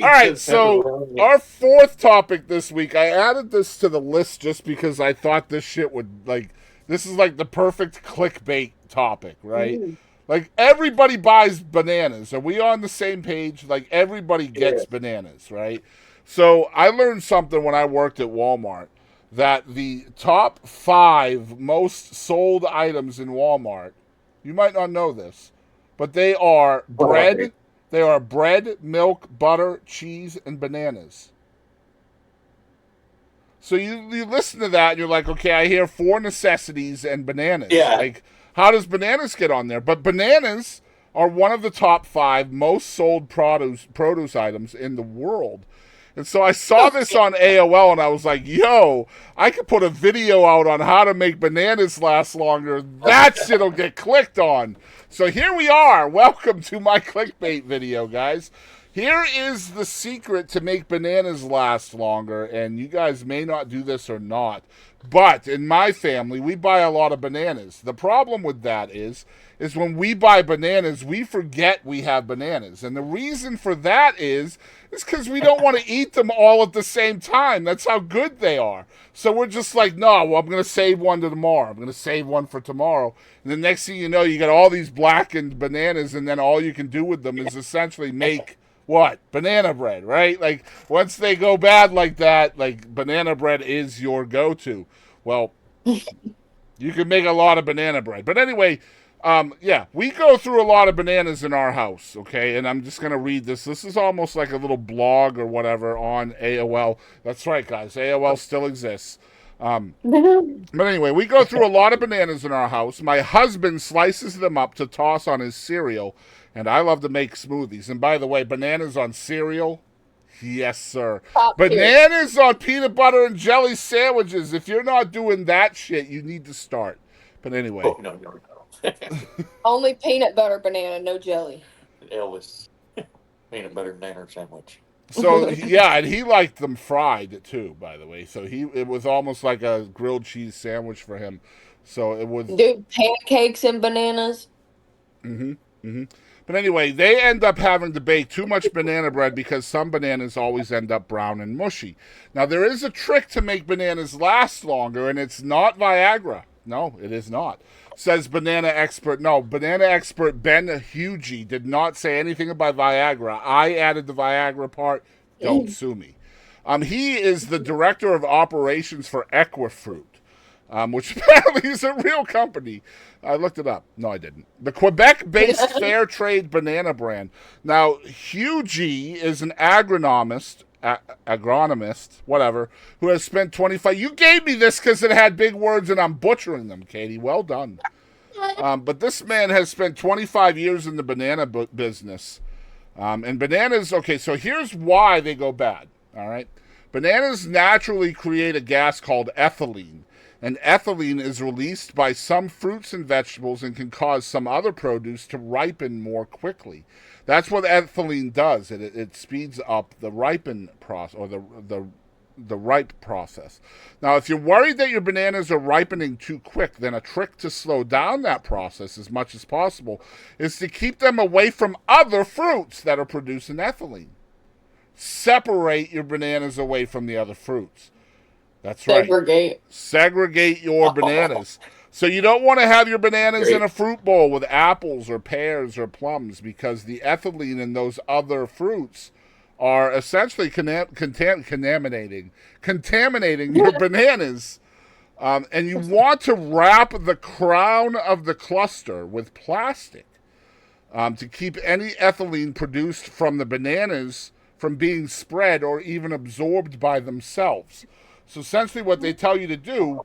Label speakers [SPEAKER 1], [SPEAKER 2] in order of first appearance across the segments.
[SPEAKER 1] All right, so our fourth topic this week, I added this to the list just because I thought this shit would this is like the perfect clickbait topic, right?
[SPEAKER 2] Mm,
[SPEAKER 1] Like everybody buys bananas. Are we on the same page? Like everybody
[SPEAKER 2] yeah.
[SPEAKER 1] gets bananas, right? So I learned something when I worked at Walmart that the top five most sold items in Walmart, you might not know this, but
[SPEAKER 2] What are they?
[SPEAKER 1] they are bread, milk, butter, cheese, and bananas. So you listen to that and you're like, okay, I hear four necessities and bananas.
[SPEAKER 2] Yeah.
[SPEAKER 1] Like, how does bananas get on there? But bananas are one of the top five most sold produce items in the world. And so I saw this on AOL and I was like, yo, I could put a video out on how to make bananas last longer. That shit'll get clicked on. So here we are. Welcome to my clickbait video, guys. Here is the secret to make bananas last longer, and you guys may not do this or not, but in my family, we buy a lot of bananas. The problem with that is when we buy bananas, we forget we have bananas, and the reason for that is because we don't want to eat them all at the same time. That's how good they are. So we're just like, no, well, I'm going to save one to tomorrow. I'm going to save one for tomorrow. And the next thing you know, you got all these blackened bananas, and then all you can do with them is essentially make what? Banana bread, right? Like once they go bad like that, like banana bread is your go-to. Well, you can make a lot of banana bread. But anyway, yeah, we go through a lot of bananas in our house, okay? And I'm just going to read this. This is almost like a little blog or whatever on AOL. That's right, guys. AOL still exists. Um, but anyway, we go through a lot of bananas in our house. My husband slices them up to toss on his cereal, and I love to make smoothies. And by the way, bananas on cereal? Yes, sir.
[SPEAKER 2] Top tier.
[SPEAKER 1] Bananas on peanut butter and jelly sandwiches. If you're not doing that shit, you need to start. But anyway,
[SPEAKER 2] Oh, no, no, no. Only peanut butter banana, no jelly. Elvis. Peanut butter banana sandwich.
[SPEAKER 1] so yeah, and he liked them fried too, by the way. So it was almost like a grilled cheese sandwich for him. So it was.
[SPEAKER 2] Do pancakes and bananas.
[SPEAKER 1] Mm-hmm. Mm-hmm. But anyway, they end up having to bake too much banana bread because some bananas always end up brown and mushy. Now, there is a trick to make bananas last longer, and it's not Viagra. No, it is not. Says banana expert. No, banana expert Ben Hugie did not say anything about Viagra. I added the Viagra part. Don't
[SPEAKER 2] Mm.
[SPEAKER 1] sue me. He is the director of operations for Equifruit, which apparently is a real company. I looked it up. No, I didn't. The Quebec-based fair trade banana brand. Now, Hugh G is an agronomist, whatever, who has spent 25. You gave me this because it had big words and I'm butchering them, Katie. Well done. But this man has spent 25 years in the banana business. And bananas, okay, so here's why they go bad. All right. Bananas naturally create a gas called ethylene. And ethylene is released by some fruits and vegetables and can cause some other produce to ripen more quickly. That's what ethylene does. It speeds up the ripen process or the ripe process. Now, if you're worried that your bananas are ripening too quick, then a trick to slow down that process as much as possible is to keep them away from other fruits that are producing ethylene. Separate your bananas away from the other fruits. That's right.
[SPEAKER 2] Segregate.
[SPEAKER 1] Segregate your bananas. So you don't want to have your bananas in a
[SPEAKER 2] Great.
[SPEAKER 1] fruit bowl with apples or pears or plums because the ethylene in those other fruits are essentially contaminating your bananas. And you want to wrap the crown of the cluster with plastic to keep any ethylene produced from the bananas from being spread or even absorbed by themselves. So essentially, what they tell you to do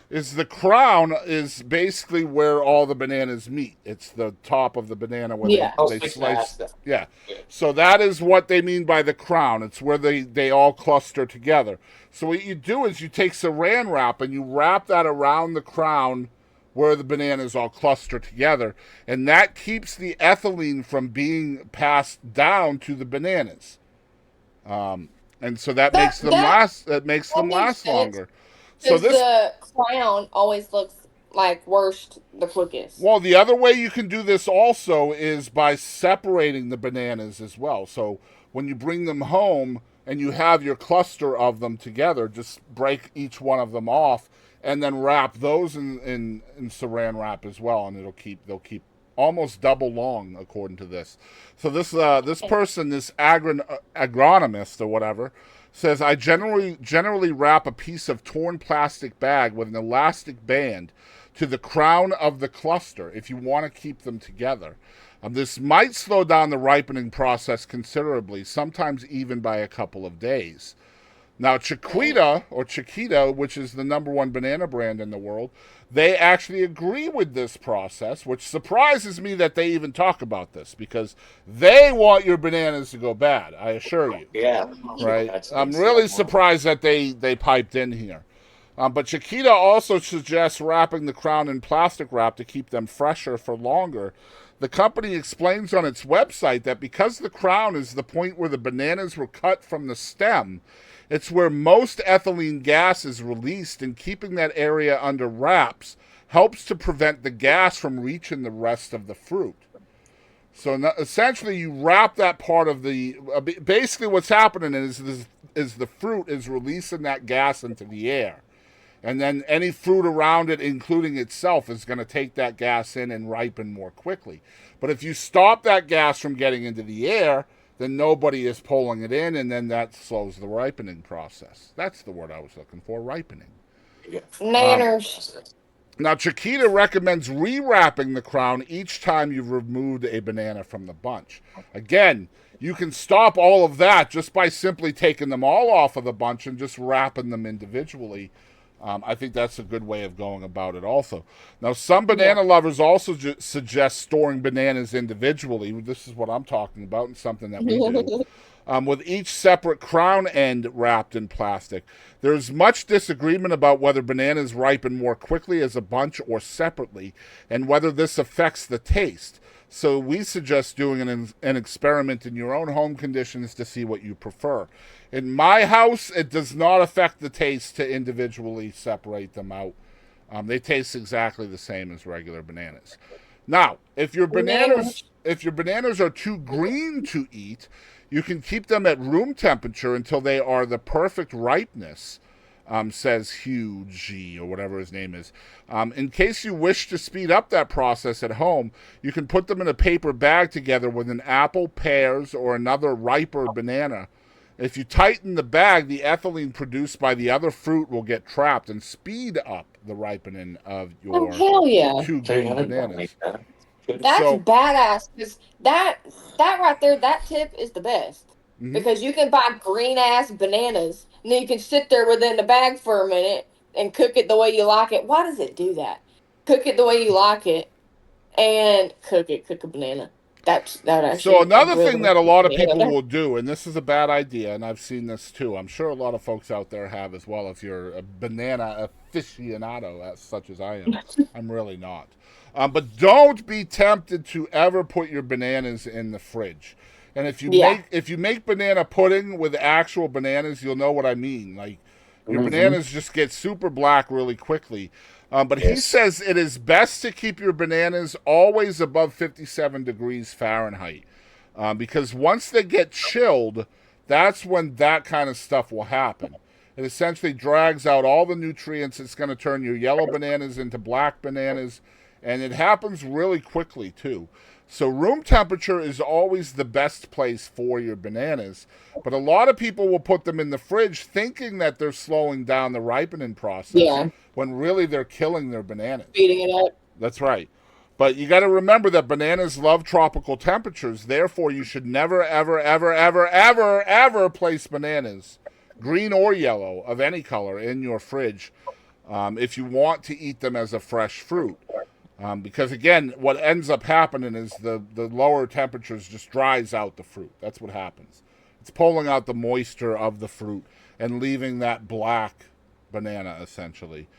[SPEAKER 1] is the crown is basically where all the bananas meet. It's the top of the banana where
[SPEAKER 2] Yeah.
[SPEAKER 1] they slice. Yeah. So that is what they mean by the crown. It's where they all cluster together. So what you do is you take saran wrap and you wrap that around the crown where the bananas all cluster together, and that keeps the ethylene from being passed down to the bananas. And so that
[SPEAKER 2] That
[SPEAKER 1] makes them
[SPEAKER 2] that
[SPEAKER 1] last. That makes
[SPEAKER 2] that
[SPEAKER 1] them
[SPEAKER 2] makes
[SPEAKER 1] last
[SPEAKER 2] sense
[SPEAKER 1] longer. So
[SPEAKER 2] because
[SPEAKER 1] this,
[SPEAKER 2] the clown always looks like worst the quickest.
[SPEAKER 1] well, the other way you can do this also is by separating the bananas as well. So when you bring them home and you have your cluster of them together, just break each one of them off and then wrap those in saran wrap as well, and they'll keep almost double long according to this. So this person, this agronomist or whatever, says, I generally wrap a piece of torn plastic bag with an elastic band to the crown of the cluster if you want to keep them together. This might slow down the ripening process considerably, sometimes even by a couple of days. Now, Chiquita, which is the #1 banana brand in the world, they actually agree with this process, which surprises me that they even talk about this, because they want your bananas to go bad, I assure you.
[SPEAKER 3] Yeah.
[SPEAKER 1] Right? I'm really surprised that they piped in here. But Chiquita also suggests wrapping the crown in plastic wrap to keep them fresher for longer. The company explains on its website that because the crown is the point where the bananas were cut from the stem, it's where most ethylene gas is released, and keeping that area under wraps helps to prevent the gas from reaching the rest of the fruit. So essentially, you wrap that part of the... basically, what's happening is the fruit is releasing that gas into the air. And then any fruit around it, including itself, is going to take that gas in and ripen more quickly. But if you stop that gas from getting into the air, then nobody is pulling it in, and then that slows the ripening process. That's the word I was looking for, ripening.
[SPEAKER 2] Manners.
[SPEAKER 1] Now, Chiquita recommends rewrapping the crown each time you've removed a banana from the bunch. Again, you can stop all of that just by simply taking them all off of the bunch and just wrapping them individually. I think that's a good way of going about it also. Now, some banana lovers also suggest storing bananas individually. This is what I'm talking about, and something that we do. With each separate crown end wrapped in plastic. There's much disagreement about whether bananas ripen more quickly as a bunch or separately, and whether this affects the taste. So we suggest doing an experiment in your own home conditions to see what you prefer. In my house, it does not affect the taste to individually separate them out. They taste exactly the same as regular bananas. Now, if your bananas are too green to eat, you can keep them at room temperature until they are the perfect ripeness, says Hugh G, or whatever his name is. In case you wish to speed up that process at home, you can put them in a paper bag together with an apple, pears, or another riper banana. If you tighten the bag, the ethylene produced by the other fruit will get trapped and speed up the ripening of your two green bananas.
[SPEAKER 2] That's badass, because that right there, that tip is the best. Mm-hmm. Because you can buy green ass bananas, and then you can sit there within the bag for a minute and cook it the way you like it. Why does it do that? Cook it the way you like it, and cook a banana. That actually.
[SPEAKER 1] So another thing that a lot of people will do, and this is a bad idea, and I've seen this too. I'm sure a lot of folks out there have as well. If you're a banana aficionado, such as I am, I'm really not. But don't be tempted to ever put your bananas in the fridge. And if you make banana pudding with actual bananas, you'll know what I mean. Like, your bananas just get super black really quickly. But he says it is best to keep your bananas always above 57 degrees Fahrenheit. Because once they get chilled, that's when that kind of stuff will happen. It essentially drags out all the nutrients. It's going to turn your yellow bananas into black bananas. And it happens really quickly, too. So room temperature is always the best place for your bananas. But a lot of people will put them in the fridge thinking that they're slowing down the ripening process, when really they're killing their bananas.
[SPEAKER 2] Speeding it up.
[SPEAKER 1] That's right. But you got to remember that bananas love tropical temperatures. Therefore, you should never, ever, ever, ever, ever, ever place bananas, green or yellow, of any color, in your fridge if you want to eat them as a fresh fruit. Because, again, what ends up happening is the lower temperatures just dries out the fruit. That's what happens. It's pulling out the moisture of the fruit and leaving that black banana, essentially.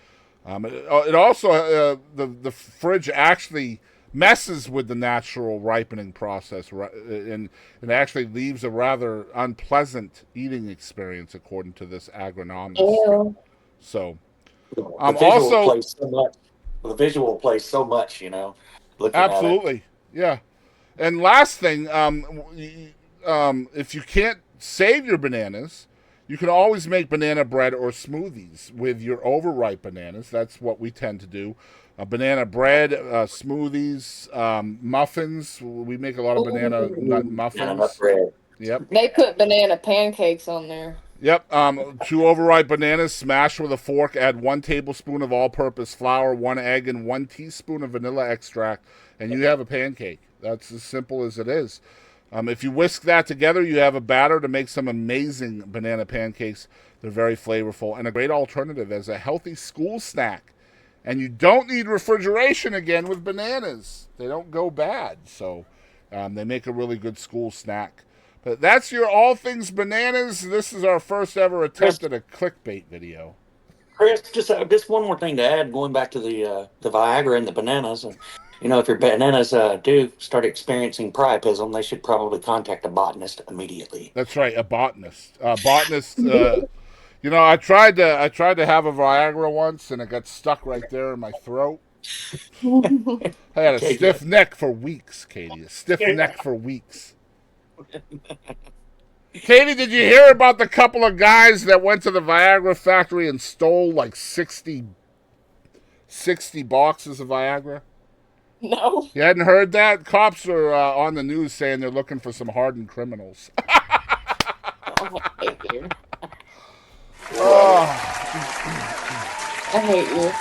[SPEAKER 1] It also, the fridge actually messes with the natural ripening process, and it actually leaves a rather unpleasant eating experience, according to this agronomist. So,
[SPEAKER 3] also... The visual plays so much,
[SPEAKER 1] Absolutely, yeah. And last thing, if you can't save your bananas, you can always make banana bread or smoothies with your overripe bananas. That's what we tend to do. Banana bread, smoothies, muffins. We make a lot of banana nut
[SPEAKER 3] Banana nut
[SPEAKER 1] muffins.
[SPEAKER 3] bread.
[SPEAKER 1] Yep.
[SPEAKER 2] They put banana pancakes on there.
[SPEAKER 1] Yep. 2 overripe bananas smashed with a fork. Add 1 tablespoon of all-purpose flour, 1 egg, and 1 teaspoon of vanilla extract, and you have a pancake. That's as simple as it is. If you whisk that together, you have a batter to make some amazing banana pancakes. They're very flavorful and a great alternative as a healthy school snack. And you don't need refrigeration again with bananas. They don't go bad. So they make a really good school snack. But that's your all things bananas. This is our first ever attempt at a clickbait video.
[SPEAKER 3] Chris, just one more thing to add, going back to the Viagra and the bananas. And, if your bananas do start experiencing priapism, they should probably contact a botanist immediately.
[SPEAKER 1] That's right, a botanist. I tried to have a Viagra once, and it got stuck right there in my throat. I had a stiff neck for weeks, Katie. A stiff neck for weeks. Katie, did you hear about the couple of guys that went to the Viagra factory and stole like 60 boxes of Viagra?
[SPEAKER 2] No.
[SPEAKER 1] You hadn't heard that? Cops are on the news saying they're looking for some hardened criminals.
[SPEAKER 2] I hate you.